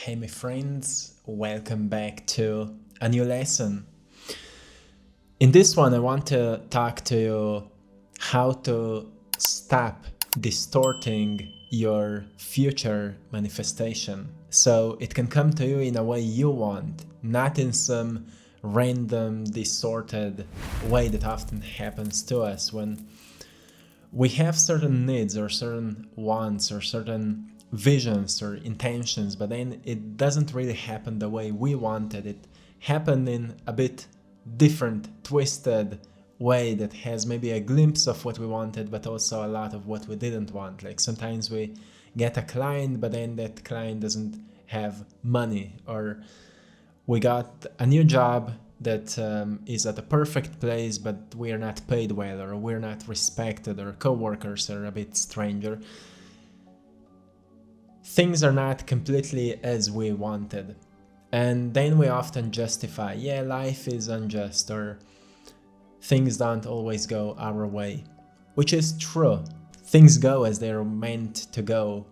Hey, my friends, welcome back to a new lesson. In this one, I want to talk to you how to stop distorting your future manifestation so it can come to you in a way you want, not in some random, distorted way that often happens to us when we have certain needs or certain wants or certain visions or intentions, but then it doesn't really happen the way we wanted. It happened in a bit different, twisted way that has maybe a glimpse of what we wanted, but also a lot of what we didn't want. Like sometimes we get a client, but then that client doesn't have money, or we got a new job that is at a perfect place, but we are not paid well, or we're not respected, or coworkers are a bit stranger. Things are not completely as we wanted. And then we often justify, yeah, life is unjust, or things don't always go our way, which is true. Things go as they're meant to go,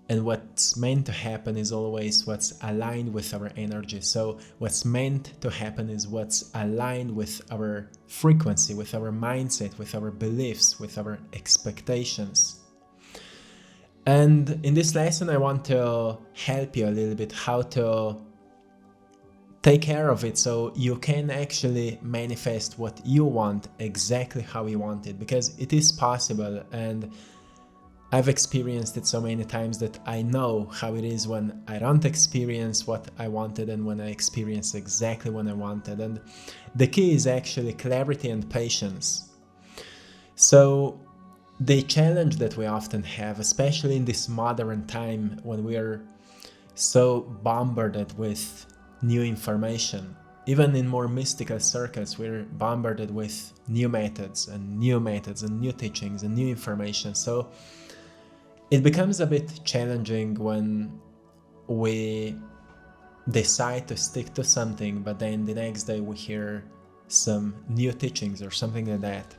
and what's meant to happen is always what's aligned with our energy. So what's meant to happen is what's aligned with our frequency, with our mindset, with our beliefs, with our expectations. And in this lesson, I want to help you a little bit how to take care of it so you can actually manifest what you want exactly how you want it, because it is possible. And I've experienced it so many times that I know how it is when I don't experience what I wanted and when I experience exactly what I wanted. And the key is actually clarity and patience. So the challenge that we often have, especially in this modern time when we are so bombarded with new information, even in more mystical circles, we're bombarded with new methods and new methods and new teachings and new information. So it becomes a bit challenging when we decide to stick to something, but then the next day we hear some new teachings or something like that.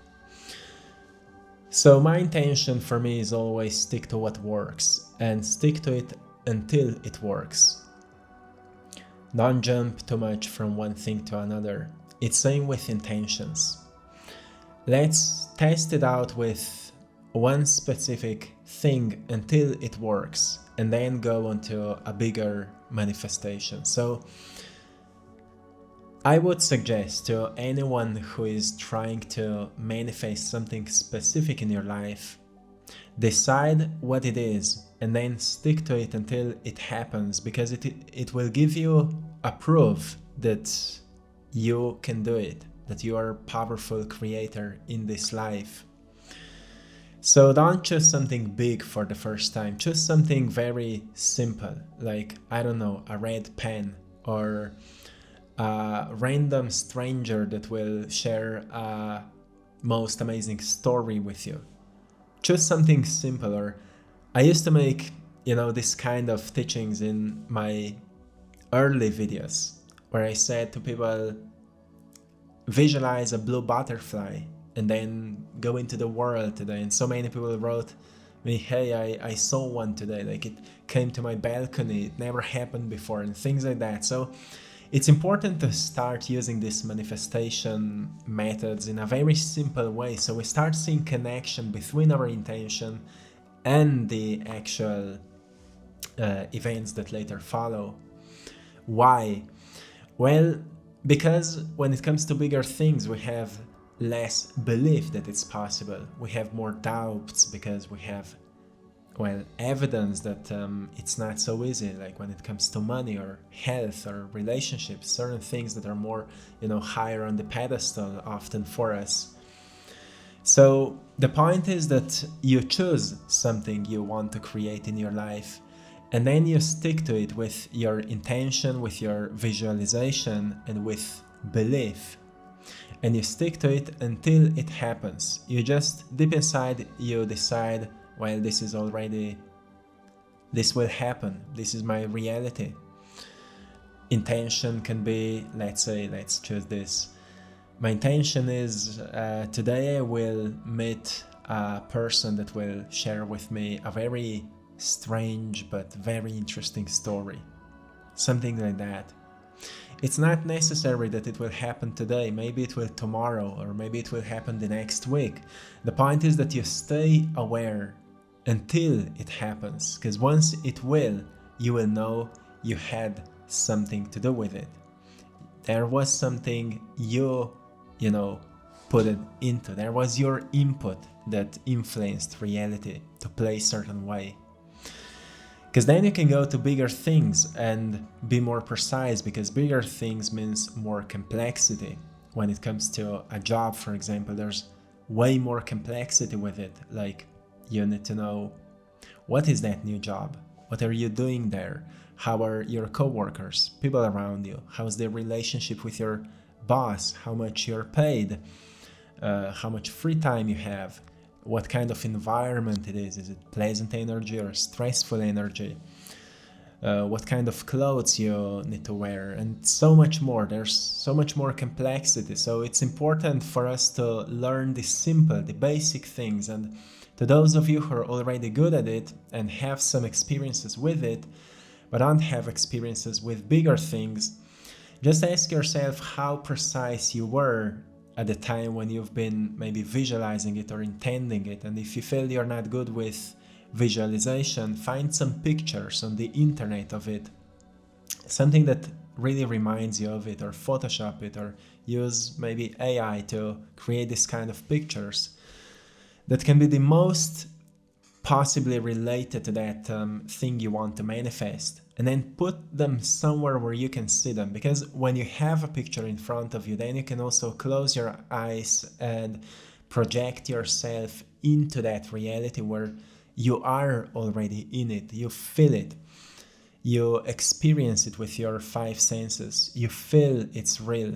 So my intention for me is always stick to what works and stick to it until it works. Don't jump too much from one thing to another. It's same with intentions. Let's test it out with one specific thing until it works, and then go on to a bigger manifestation. So I would suggest to anyone who is trying to manifest something specific in your life, decide what it is and then stick to it until it happens, because it will give you a proof that you can do it, that you are a powerful creator in this life. So don't choose something big for the first time. Choose something very simple, like, I don't know, a red pen, or a random stranger that will share a most amazing story with you. Choose something simple. Or I used to make, this kind of teachings in my early videos, where I said to people, visualize a blue butterfly and then go into the world today. And so many people wrote me, hey, I saw one today, like it came to my balcony, it never happened before, and things like that. So it's important to start using these manifestation methods in a very simple way, so we start seeing connection between our intention and the actual events that later follow. Why? Well, because when it comes to bigger things, we have less belief that it's possible. We have more doubts because we have, evidence that it's not so easy, like when it comes to money or health or relationships, certain things that are more, higher on the pedestal often for us. So the point is that you choose something you want to create in your life, and then you stick to it with your intention, with your visualization, and with belief. And you stick to it until it happens. You just, deep inside, you decide, this will happen. This is my reality. Intention can be, let's choose this. My intention is, today I will meet a person that will share with me a very strange but very interesting story. something like that. It's not necessary that it will happen today, maybe it will tomorrow, or maybe it will happen the next week. The point is that you stay aware until it happens, because once it will, you will know you had something to do with it. There was something you put it into. There was your input that influenced reality to play a certain way. Because then you can go to bigger things and be more precise, because bigger things means more complexity. When it comes to a job, for example, there's way more complexity with it. Like, you need to know, what is that new job? What are you doing there? How are your coworkers, people around you? How's the relationship with your boss? How much you're paid? How much free time you have? What kind of environment it is? Is it pleasant energy or stressful energy? What kind of clothes you need to wear, and so much more. There's so much more complexity. So it's important for us to learn the simple, the basic things. And to those of you who are already good at it and have some experiences with it, but don't have experiences with bigger things, just ask yourself how precise you were at the time when you've been maybe visualizing it or intending it. And if you feel you're not good with visualization, find some pictures on the internet of it, something that really reminds you of it, or Photoshop it, or use maybe AI to create this kind of pictures that can be the most possibly related to that thing you want to manifest, and then put them somewhere where you can see them. Because when you have a picture in front of you, then you can also close your eyes and project yourself into that reality where you are already in it. You feel it, you experience it with your 5 senses, you feel it's real,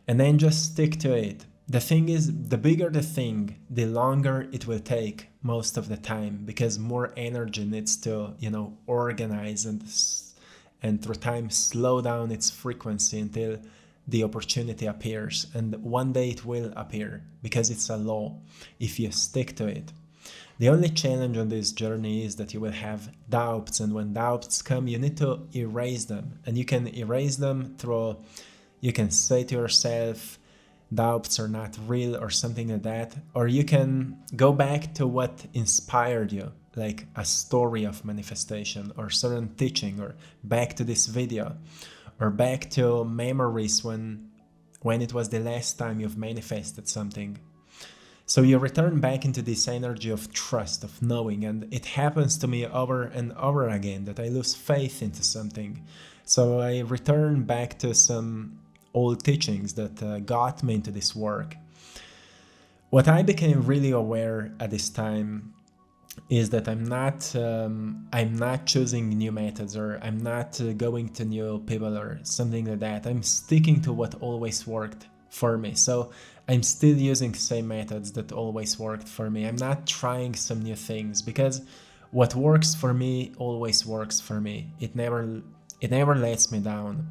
and then just stick to it. The thing is, the bigger the thing, the longer it will take most of the time, because more energy needs to, organize and through time slow down its frequency until the opportunity appears. And one day it will appear, because it's a law if you stick to it. The only challenge on this journey is that you will have doubts, and when doubts come, you need to erase them. And you can erase them through, you can say to yourself, doubts are not real, or something like that. Or you can go back to what inspired you, like a story of manifestation or certain teaching, or back to this video, or back to memories when it was the last time you've manifested something. So you return back into this energy of trust, of knowing. And it happens to me over and over again that I lose faith into something. So I return back to some old teachings that got me into this work. What I became really aware at this time is that I'm not choosing new methods, or I'm not going to new people or something like that. I'm sticking to what always worked for me. So I'm still using the same methods that always worked for me. I'm not trying some new things, because what works for me always works for me. It never lets me down.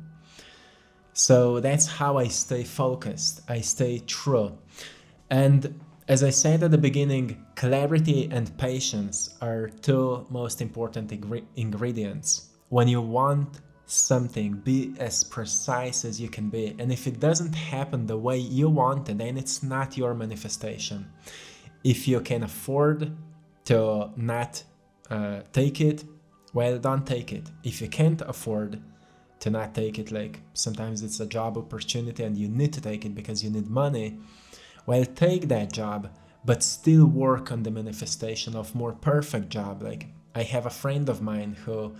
So that's how I stay focused, I stay true. And as I said at the beginning, clarity and patience are 2 most important ingredients. When you want something, be as precise as you can be. And if it doesn't happen the way you want it, then it's not your manifestation. If you can afford to not take it, well, don't take it. If you can't afford to not take it, like sometimes it's a job opportunity and you need to take it because you need money, well, take that job, but still work on the manifestation of more perfect job. Like, I have a friend of mine who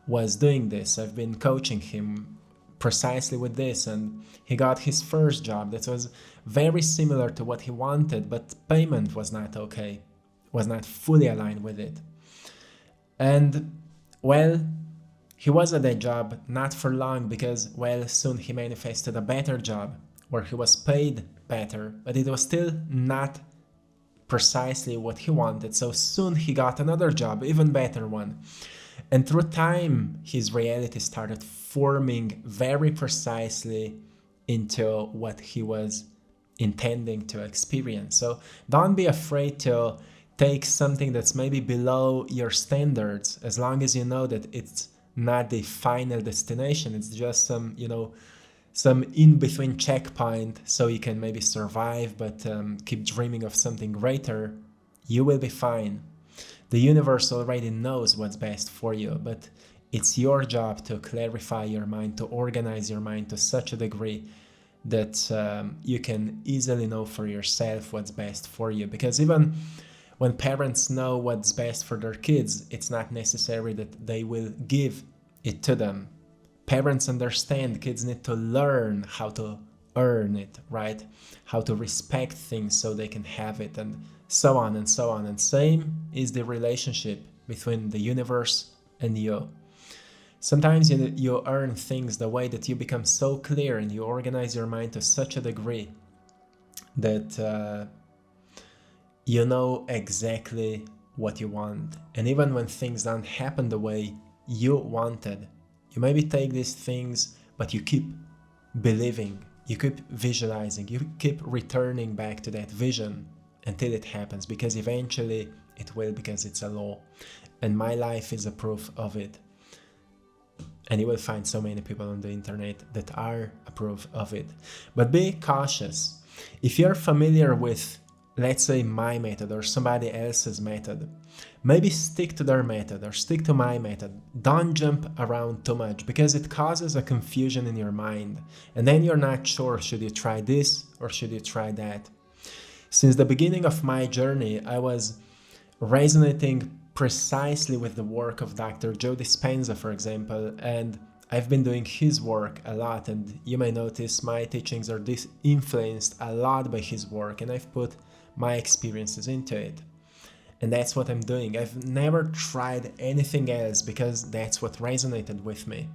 was doing this. I've been coaching him precisely with this, and he got his first job that was very similar to what he wanted, but payment was not okay, was not fully aligned with it. And well, he was at that job not for long, because, well, soon he manifested a better job where he was paid better, but it was still not precisely what he wanted. So soon he got another job, even better one. And through time, his reality started forming very precisely into what he was intending to experience. So don't be afraid to take something that's maybe below your standards, as long as you know that it's not the final destination. It's just some, some in-between checkpoint so you can maybe survive, but keep dreaming of something greater. You will be fine. The universe already knows what's best for you, but it's your job to clarify your mind, to organize your mind to such a degree that you can easily know for yourself what's best for you. Because even when parents know what's best for their kids, it's not necessary that they will give it to them. Parents understand kids need to learn how to earn it, right? How to respect things so they can have it, and so on and so on. And same is the relationship between the universe and you. Sometimes you earn things the way that you become so clear and you organize your mind to such a degree that you know exactly what you want. And even when things don't happen the way you wanted, you maybe take these things, but you keep believing, you keep visualizing, you keep returning back to that vision until it happens, because eventually it will, because it's a law. And my life is a proof of it. And you will find so many people on the internet that are a proof of it. But be cautious. If you're familiar with, let's say, my method or somebody else's method, maybe stick to their method or stick to my method. Don't jump around too much, because it causes a confusion in your mind. And then you're not sure, should you try this or should you try that? Since the beginning of my journey, I was resonating precisely with the work of Dr. Joe Dispenza, for example, and I've been doing his work a lot, and you may notice my teachings are influenced a lot by his work, and I've put my experiences into it. And that's what I'm doing. I've never tried anything else because that's what resonated with me.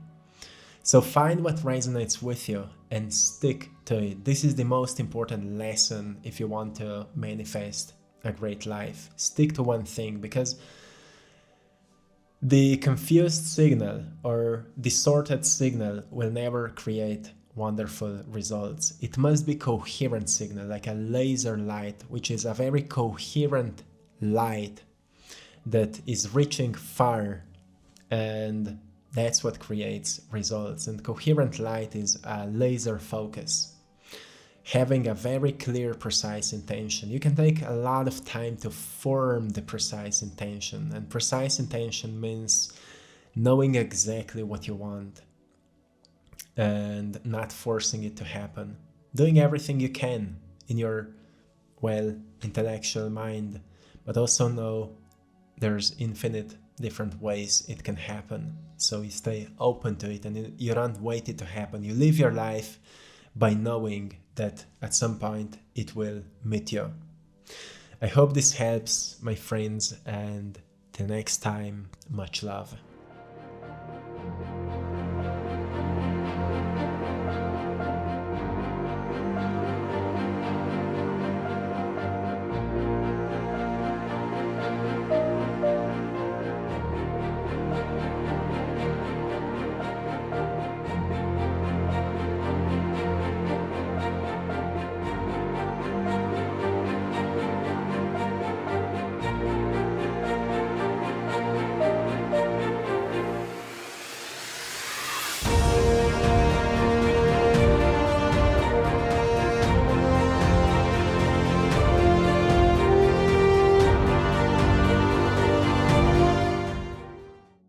So find what resonates with you and stick to it. This is the most important lesson if you want to manifest a great life. Stick to one thing, because the confused signal or distorted signal will never create wonderful results. It must be coherent signal, like a laser light, which is a very coherent light that is reaching far, and that's what creates results. And coherent light is a laser focus, having a very clear, precise intention. You can take a lot of time to form the precise intention, and precise intention means knowing exactly what you want and not forcing it to happen. Doing everything you can in your, intellectual mind, but also know there's infinite different ways it can happen. So you stay open to it and you don't wait it to happen. You live your life by knowing that at some point it will meet you. I hope this helps, my friends, and till next time, much love.